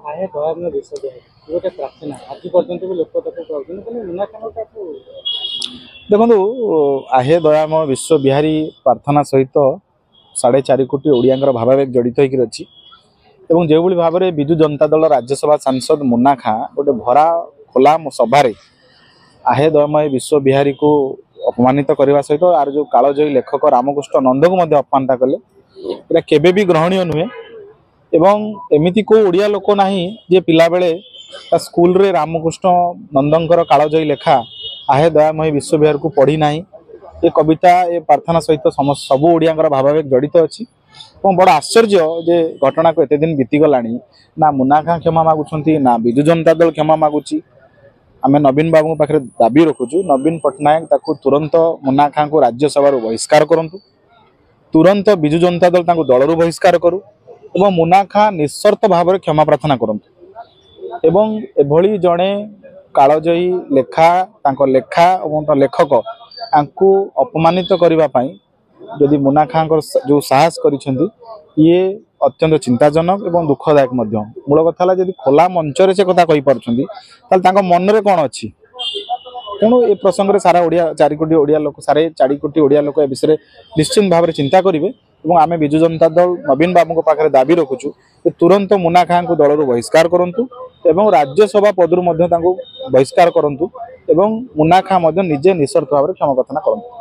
आहे दयामय विश्वविद्यालय गोटे प्रार्थना आज पर्यंत भी लोक मुना खान देखो आहे दयामय विश्व बिहारी प्रार्थना सहित 4.5 कोटी ओडिया भावावेग जड़ित होकर अच्छी जो भाव में विजु जनता दल राज्यसभा सांसद मुन्ना खां गोटे भरा खोला सभार आहे दयामय विश्व बिहारी को अपमानित करने सहित आर जो कालजयी लेखक रामकृष्ण नंद को अपमानित कले केबे भी ग्रहणीय नुहे एवं एमिति को ओडिया लोक ना जे पिला बेले स्कूल रे रामकृष्ण नंदंकर कालजयी लेखा आहे दयामय विश्व बिहार को पढ़ी ना ये कविता ये प्रार्थना सहित सबू ओडिया भावावेग जड़ित अच्छी बड़ आश्चर्य जे घटना को एते दिन बीतीगला ना मुन्ना खां क्षमा मागुंट ना विजु जनता दल क्षमा मागुची आम नवीन बाबू पाखे दाबी रखुचु नवीन पट्टनायक ताकू तुरंत मुन्ना खां को राज्यसभा बहिष्कार करंतु तुरंत विजु जनता दल ताकू दलरू बहिष्कार करू एवं मुन्ना खां निस्सर्त भाव में क्षमा प्रार्थना करंतु एवं एभली जड़े कालजयी लेखा तांको लेखा और लेखक तांको अपमानित करने जदि मुन्ना खां जो साहस करिसेंती ये अत्यंत चिंताजनक एवं दुखदायक मूल कथा जब खोला मंचर से कथा कही पार्टी मन में कौन अच्छी तेणु ए प्रसंग में सारा ओडिया 4 कोटी ओडिया लोक 4.5 कोटी ओडिया लोक ए विषय निश्चित भाव में चिंता करेंगे और आम विजु जनता दल नवीन बाबू पाखे दाबी रखुचु तुरंत मुन्ना खां को दलरू बहिष्कार करंतु एवं राज्यसभा पदरू बहिष्कार करंतु एवं मुन्ना खां निजे निस्सर्त भाव में क्षमा प्रार्थना करंतु।